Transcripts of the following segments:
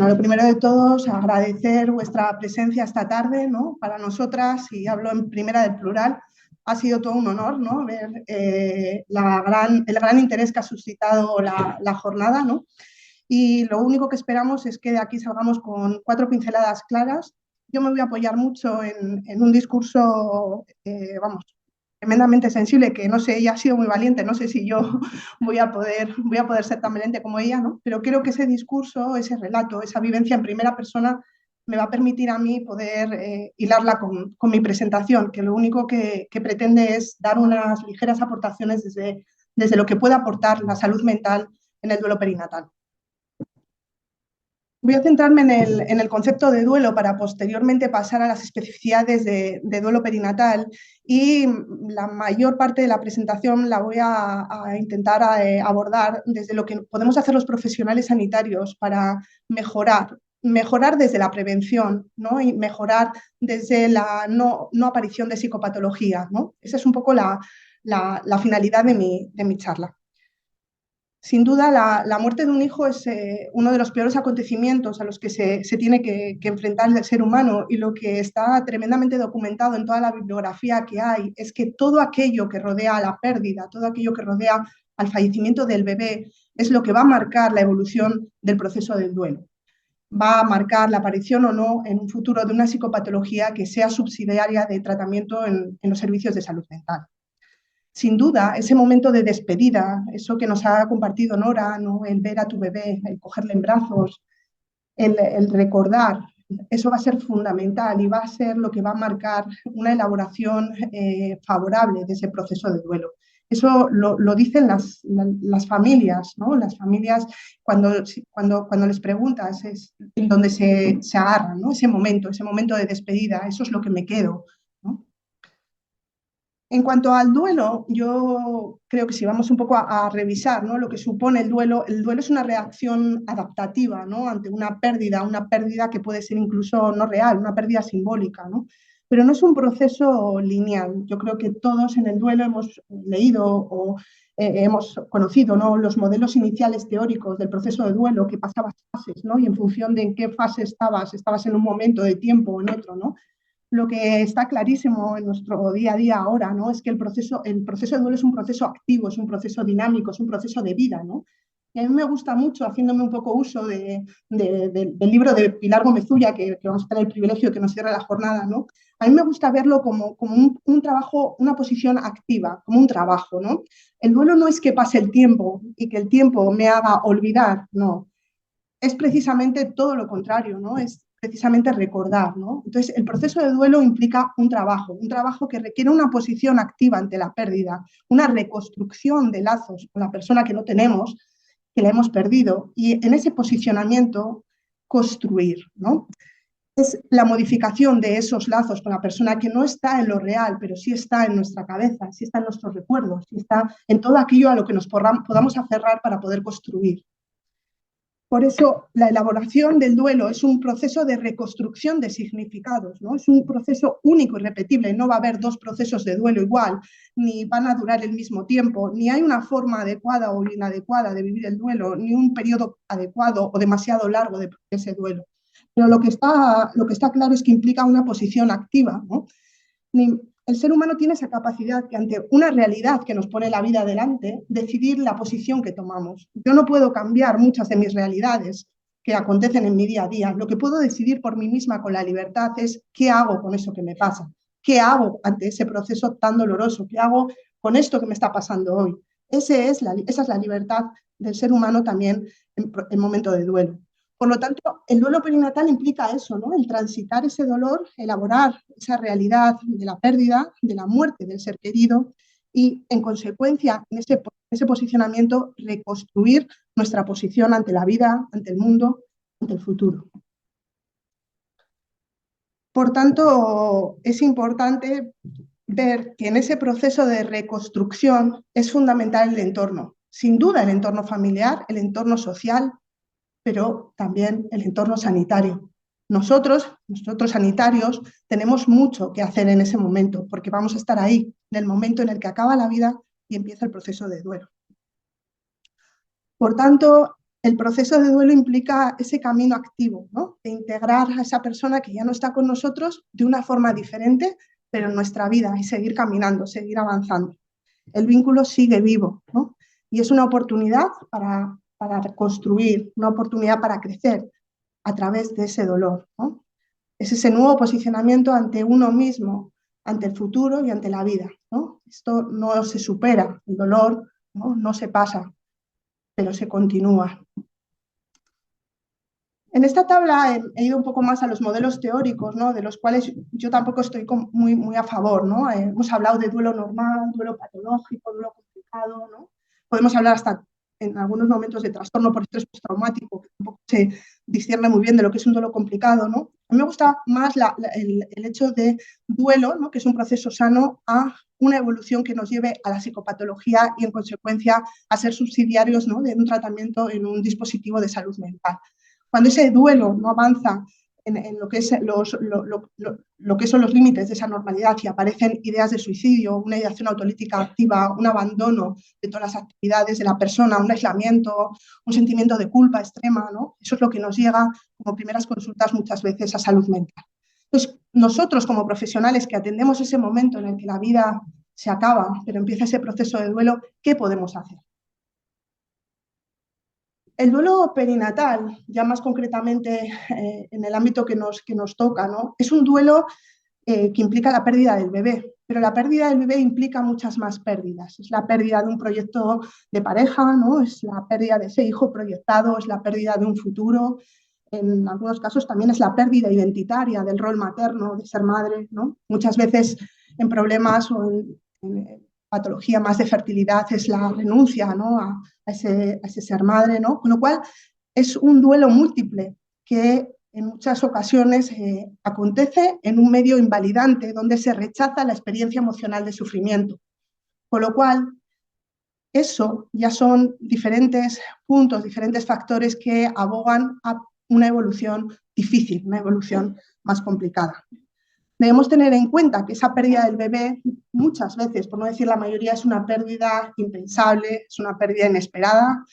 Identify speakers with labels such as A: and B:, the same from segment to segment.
A: Bueno, lo primero de todos, agradecer vuestra presencia esta tarde, ¿no? Para nosotras, y hablo en primera del plural, ha sido todo un honor, ¿no? Ver el gran interés que ha suscitado la jornada, ¿no? Y lo único que esperamos es que de aquí salgamos con 4 pinceladas claras. Yo me voy a apoyar mucho en un discurso, vamos, tremendamente sensible, que no sé, ella ha sido muy valiente, no sé si yo voy a poder ser tan valiente como ella, ¿no? Pero creo que ese discurso, ese relato, esa vivencia en primera persona me va a permitir a mí poder hilarla con mi presentación, que lo único que pretende es dar unas ligeras aportaciones desde lo que puede aportar la salud mental en el duelo perinatal. Voy a centrarme en el concepto de duelo para posteriormente pasar a las especificidades de duelo perinatal, y la mayor parte de la presentación la voy a intentar abordar desde lo que podemos hacer los profesionales sanitarios para mejorar desde la prevención, ¿no? Y mejorar desde la no aparición de psicopatología, ¿no? Esa es un poco la finalidad de mi charla. Sin duda, la muerte de un hijo es uno de los peores acontecimientos a los que se tiene que enfrentar el ser humano, y lo que está tremendamente documentado en toda la bibliografía que hay es que todo aquello que rodea a la pérdida, todo aquello que rodea al fallecimiento del bebé, es lo que va a marcar la evolución del proceso del duelo. Va a marcar la aparición o no en un futuro de una psicopatología que sea subsidiaria de tratamiento en los servicios de salud mental. Sin duda, ese momento de despedida, eso que nos ha compartido Nora, ¿no? El ver a tu bebé, el cogerle en brazos, el recordar, eso va a ser fundamental y va a ser lo que va a marcar una elaboración favorable de ese proceso de duelo. Eso lo dicen las familias, ¿no? Las familias, cuando les preguntas, es en donde se agarran, ¿no? Ese momento de despedida, eso es lo que me quedo, ¿no? En cuanto al duelo, yo creo que si vamos un poco a revisar, ¿no? Lo que supone el duelo es una reacción adaptativa, ¿no? Ante una pérdida que puede ser incluso no real, una pérdida simbólica, ¿no? Pero no es un proceso lineal. Yo creo que todos en el duelo hemos leído o hemos conocido, ¿no? Los modelos iniciales teóricos del proceso de duelo, que pasabas fases, ¿no? Y en función de en qué fase estabas en un momento de tiempo o en otro, ¿no? Lo que está clarísimo en nuestro día a día ahora, ¿no? Es que el proceso de duelo es un proceso activo, es un proceso dinámico, es un proceso de vida, ¿no? Y a mí me gusta mucho, haciéndome un poco uso del libro de Pilar Gómez Ulla, que vamos a tener el privilegio de que nos cierre la jornada, ¿no? A mí me gusta verlo como un trabajo, una posición activa, como un trabajo, ¿no? El duelo no es que pase el tiempo y que el tiempo me haga olvidar, no. Es precisamente todo lo contrario, ¿no? Es precisamente recordar, ¿no? Entonces, el proceso de duelo implica un trabajo que requiere una posición activa ante la pérdida, una reconstrucción de lazos con la persona que no tenemos, que la hemos perdido, y en ese posicionamiento construir, ¿no? Es la modificación de esos lazos con la persona que no está en lo real, pero sí está en nuestra cabeza, sí está en nuestros recuerdos, sí está en todo aquello a lo que nos podamos aferrar para poder construir. Por eso, la elaboración del duelo es un proceso de reconstrucción de significados, ¿no? Es un proceso único y repetible. No va a haber 2 procesos de duelo igual, ni van a durar el mismo tiempo, ni hay una forma adecuada o inadecuada de vivir el duelo, ni un periodo adecuado o demasiado largo de ese duelo. Pero lo que está claro es que implica una posición activa, ¿no? El ser humano tiene esa capacidad que ante una realidad que nos pone la vida delante, decidir la posición que tomamos. Yo no puedo cambiar muchas de mis realidades que acontecen en mi día a día. Lo que puedo decidir por mí misma con la libertad es qué hago con eso que me pasa, qué hago ante ese proceso tan doloroso, qué hago con esto que me está pasando hoy. Esa es la libertad del ser humano también en momento de duelo. Por lo tanto, el duelo perinatal implica eso, ¿no? El transitar ese dolor, elaborar esa realidad de la pérdida, de la muerte del ser querido, y, en consecuencia, en ese posicionamiento, reconstruir nuestra posición ante la vida, ante el mundo, ante el futuro. Por tanto, es importante ver que en ese proceso de reconstrucción es fundamental el entorno. Sin duda, el entorno familiar, el entorno social, pero también el entorno sanitario. Nosotros sanitarios, tenemos mucho que hacer en ese momento, porque vamos a estar ahí, en el momento en el que acaba la vida y empieza el proceso de duelo. Por tanto, el proceso de duelo implica ese camino activo, ¿no? De integrar a esa persona que ya no está con nosotros de una forma diferente, pero en nuestra vida, y seguir caminando, seguir avanzando. El vínculo sigue vivo, ¿no? Y es una oportunidad para construir, una oportunidad para crecer a través de ese dolor, ¿no? Es ese nuevo posicionamiento ante uno mismo, ante el futuro y ante la vida, ¿no? Esto no se supera, el dolor, ¿no? No se pasa, pero se continúa. En esta tabla he ido un poco más a los modelos teóricos, ¿no? De los cuales yo tampoco estoy muy a favor, ¿no? Hemos hablado de duelo normal, duelo patológico, duelo complicado, ¿no? Podemos hablar hasta en algunos momentos de trastorno por estrés postraumático, que tampoco se discierne muy bien de lo que es un duelo complicado, ¿no? A mí me gusta más el hecho de duelo, ¿no? Que es un proceso sano, a una evolución que nos lleve a la psicopatología y, en consecuencia, a ser subsidiarios, ¿no? De un tratamiento en un dispositivo de salud mental. Cuando ese duelo no avanza en lo que son los límites de esa normalidad y aparecen ideas de suicidio, una ideación autolítica activa, un abandono de todas las actividades de la persona, un aislamiento, un sentimiento de culpa extrema, ¿no? Eso es lo que nos llega como primeras consultas muchas veces a salud mental. Entonces, nosotros como profesionales que atendemos ese momento en el que la vida se acaba, pero empieza ese proceso de duelo, ¿qué podemos hacer? El duelo perinatal, ya más concretamente en el ámbito que nos toca, ¿no? Es un duelo que implica la pérdida del bebé, pero la pérdida del bebé implica muchas más pérdidas. Es la pérdida de un proyecto de pareja, ¿no? Es la pérdida de ese hijo proyectado, es la pérdida de un futuro. En algunos casos también es la pérdida identitaria del rol materno, de ser madre, ¿no? Muchas veces en problemas o en patología más de fertilidad es la renuncia, ¿no? a ese ser madre, ¿no? Con lo cual es un duelo múltiple que en muchas ocasiones acontece en un medio invalidante donde se rechaza la experiencia emocional de sufrimiento. Con lo cual, eso ya son diferentes puntos, diferentes factores que abogan a una evolución difícil, una evolución más complicada. Debemos tener en cuenta que esa pérdida del bebé muchas veces, por no decir la mayoría, es una pérdida impensable, es una pérdida inesperada.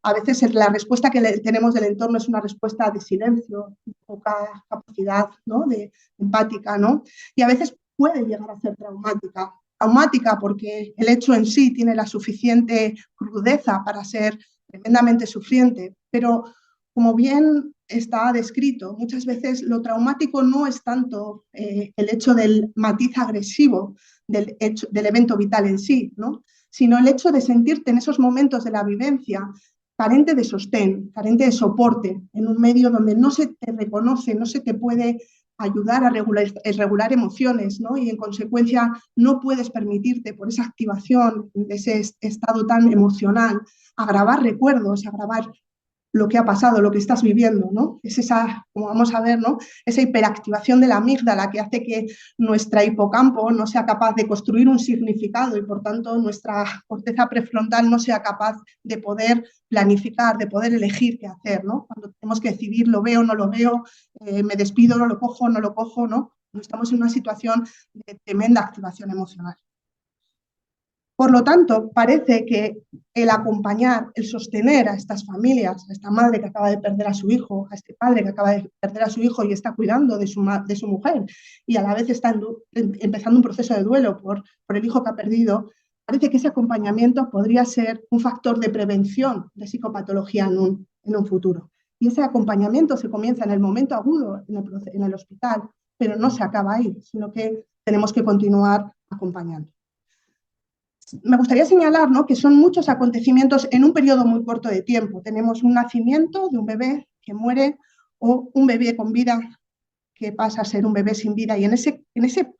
A: A veces la respuesta que tenemos del entorno es una respuesta de silencio, poca capacidad, ¿no? de empática, ¿no? Y a veces puede llegar a ser traumática. Traumática porque el hecho en sí tiene la suficiente crudeza para ser tremendamente sufriente, pero como bien está descrito, muchas veces lo traumático no es tanto el hecho del matiz agresivo del evento vital en sí, ¿no? Sino el hecho de sentirte en esos momentos de la vivencia carente de sostén, carente de soporte, en un medio donde no se te reconoce, no se te puede ayudar a regular emociones, ¿no? Y en consecuencia no puedes permitirte por esa activación de ese estado tan emocional agravar recuerdos, agravar lo que ha pasado, lo que estás viviendo, ¿no? Es esa, como vamos a ver, ¿no? Esa hiperactivación de la amígdala que hace que nuestra hipocampo no sea capaz de construir un significado y, por tanto, nuestra corteza prefrontal no sea capaz de poder planificar, de poder elegir qué hacer, ¿no? Cuando tenemos que decidir, lo veo, no lo veo, me despido, no lo cojo, no lo cojo, ¿no? Estamos en una situación de tremenda activación emocional. Por lo tanto, parece que el acompañar, el sostener a estas familias, a esta madre que acaba de perder a su hijo, a este padre que acaba de perder a su hijo y está cuidando de su mujer y a la vez está empezando un proceso de duelo por el hijo que ha perdido, parece que ese acompañamiento podría ser un factor de prevención de psicopatología en un futuro. Y ese acompañamiento se comienza en el momento agudo en el hospital, pero no se acaba ahí, sino que tenemos que continuar acompañando. Me gustaría señalar, ¿no?, que son muchos acontecimientos en un periodo muy corto de tiempo. Tenemos un nacimiento de un bebé que muere o un bebé con vida que pasa a ser un bebé sin vida. Y en ese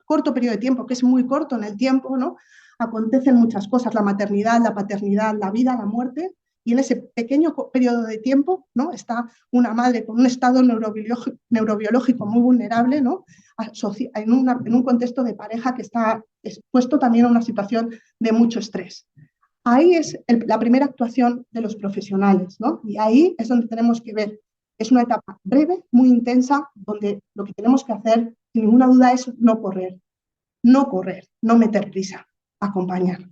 A: corto periodo de tiempo, que es muy corto en el tiempo, ¿no?, acontecen muchas cosas, la maternidad, la paternidad, la vida, la muerte. Y en ese pequeño periodo de tiempo, ¿no?, está una madre con un estado neurobiológico muy vulnerable, ¿no?, en un contexto de pareja que está expuesto también a una situación de mucho estrés. Ahí es la primera actuación de los profesionales, ¿no? Y ahí es donde tenemos que ver. Es una etapa breve, muy intensa, donde lo que tenemos que hacer, sin ninguna duda, es no correr, no meter prisa, acompañar.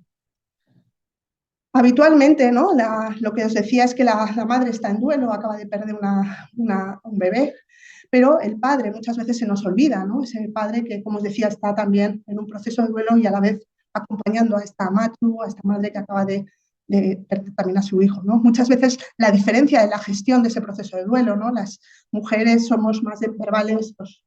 A: Habitualmente, ¿no? Lo que os decía es que la madre está en duelo, acaba de perder un bebé, pero el padre muchas veces se nos olvida, ¿no? Ese padre que, como os decía, está también en un proceso de duelo y a la vez acompañando a esta matru, a esta madre que acaba de perder también a su hijo, ¿no? Muchas veces la diferencia de la gestión de ese proceso de duelo, ¿no? Las mujeres somos más verbales, los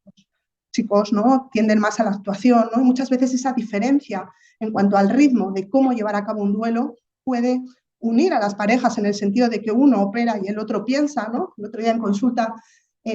A: chicos, ¿no? Tienden más a la actuación, ¿no? Y muchas veces esa diferencia en cuanto al ritmo de cómo llevar a cabo un duelo puede unir a las parejas en el sentido de que uno opera y el otro piensa, ¿no? El otro día en consulta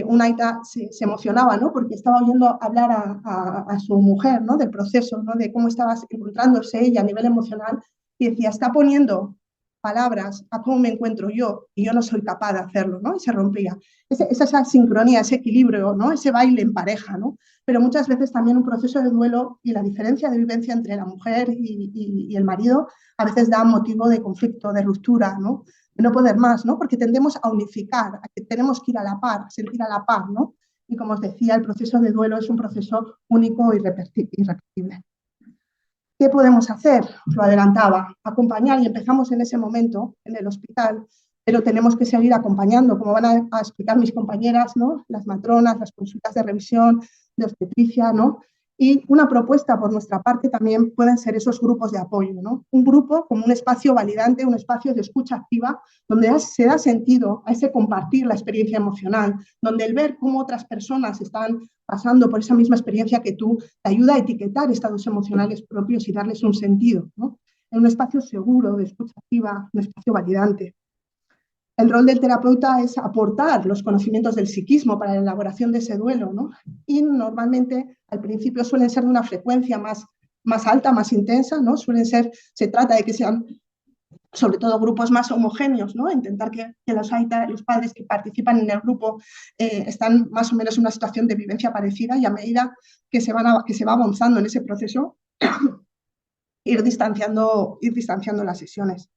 A: una aita se emocionaba, ¿no? Porque estaba oyendo hablar a su mujer, ¿no? Del proceso, ¿no? De cómo estaba encontrándose ella a nivel emocional y decía, está poniendo palabras a cómo me encuentro yo y yo no soy capaz de hacerlo, ¿no? Y se rompía. Esa sincronía, ese equilibrio, ¿no? Ese baile en pareja, ¿no? Pero muchas veces también un proceso de duelo y la diferencia de vivencia entre la mujer y el marido a veces da motivo de conflicto, de ruptura, ¿no? De no poder más, ¿no? Porque tendemos a unificar, a que tenemos que ir a la par, a sentir a la par, ¿no? Y como os decía, el proceso de duelo es un proceso único e irrepetible. ¿Qué podemos hacer? Lo adelantaba, acompañar y empezamos en ese momento en el hospital, pero tenemos que seguir acompañando, como van a explicar mis compañeras, ¿no? Las matronas, las consultas de revisión, de obstetricia, ¿no? Y una propuesta por nuestra parte también pueden ser esos grupos de apoyo, ¿no? Un grupo como un espacio validante, un espacio de escucha activa, donde se da sentido a ese compartir la experiencia emocional, donde el ver cómo otras personas están pasando por esa misma experiencia que tú te ayuda a etiquetar estados emocionales propios y darles un sentido, ¿no? En un espacio seguro, de escucha activa, un espacio validante. El rol del terapeuta es aportar los conocimientos del psiquismo para la elaboración de ese duelo, ¿no? Y normalmente al principio suelen ser de una frecuencia más alta, más intensa, ¿no? Se trata de que sean sobre todo grupos más homogéneos, ¿no? Intentar que los padres que participan en el grupo están más o menos en una situación de vivencia parecida y a medida que se va avanzando en ese proceso, ir distanciando las sesiones.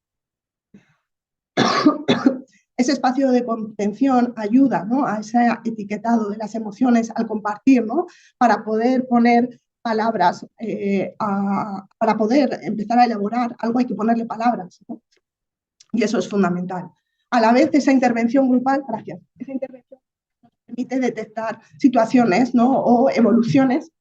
A: Ese espacio de contención ayuda, ¿no? A ese etiquetado de las emociones al compartir, ¿no? Para poder poner palabras, para poder empezar a elaborar algo hay que ponerle palabras, ¿no? Y eso es fundamental. A la vez, esa intervención grupal, gracias, esa intervención nos permite detectar situaciones, ¿no? O evoluciones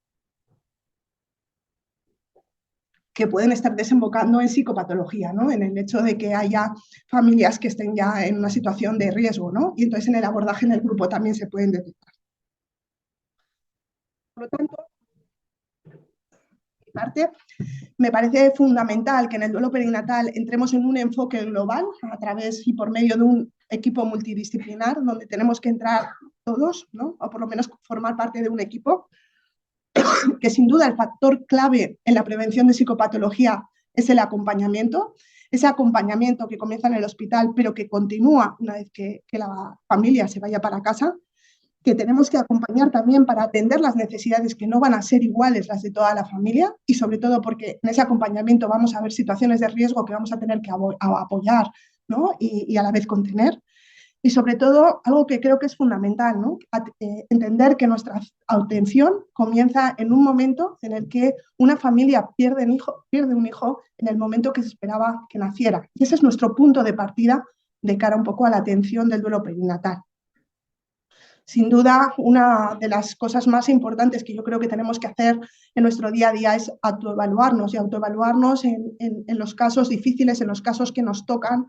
A: que pueden estar desembocando en psicopatología, ¿no? En el hecho de que haya familias que estén ya en una situación de riesgo, ¿no? Y entonces en el abordaje en el grupo también se pueden detectar. Por lo tanto, parte, me parece fundamental que en el duelo perinatal entremos en un enfoque global a través y por medio de un equipo multidisciplinar donde tenemos que entrar todos, ¿no? O por lo menos formar parte de un equipo, que sin duda el factor clave en la prevención de psicopatología es el acompañamiento, ese acompañamiento que comienza en el hospital pero que continúa una vez que la familia se vaya para casa, que tenemos que acompañar también para atender las necesidades que no van a ser iguales las de toda la familia y sobre todo porque en ese acompañamiento vamos a ver situaciones de riesgo que vamos a tener que apoyar, ¿no? y a la vez contener. Y sobre todo, algo que creo que es fundamental, ¿no? Entender que nuestra atención comienza en un momento en el que una familia pierde un hijo en el momento que se esperaba que naciera. Y ese es nuestro punto de partida de cara un poco a la atención del duelo perinatal. Sin duda, una de las cosas más importantes que yo creo que tenemos que hacer en nuestro día a día es autoevaluarnos y autoevaluarnos en los casos difíciles, en los casos que nos tocan,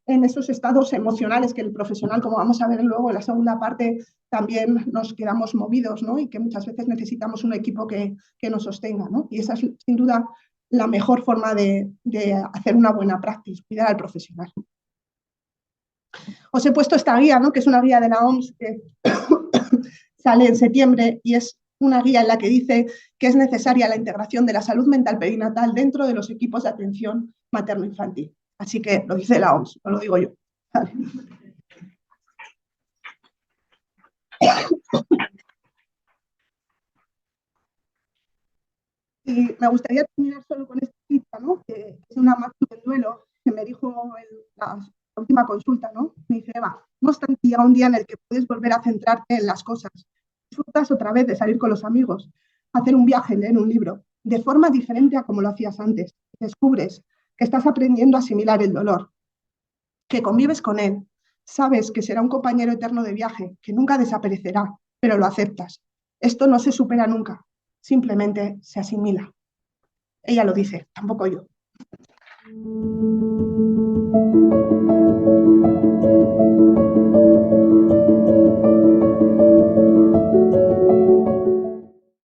A: en esos estados emocionales que el profesional, como vamos a ver luego en la segunda parte, también nos quedamos movidos, ¿no? Y que muchas veces necesitamos un equipo que nos sostenga, ¿no? Y esa es sin duda la mejor forma de hacer una buena práctica, cuidar al profesional. Os he puesto esta guía, ¿no? Que es una guía de la OMS que sale en septiembre y es una guía en la que dice que es necesaria la integración de la salud mental perinatal dentro de los equipos de atención materno-infantil. Así que lo dice la OMS, no lo digo yo. Vale. Y me gustaría terminar solo con esta cita, ¿no? Que es una matru en duelo que me dijo en la última consulta, ¿no? Me dice, Eva, no obstante un día en el que puedes volver a centrarte en las cosas. Disfrutas otra vez de salir con los amigos, hacer un viaje, leer un libro, de forma diferente a como lo hacías antes. Descubres que estás aprendiendo a asimilar el dolor, que convives con él, sabes que será un compañero eterno de viaje, que nunca desaparecerá, pero lo aceptas. Esto no se supera nunca, simplemente se asimila. Ella lo dice, tampoco yo.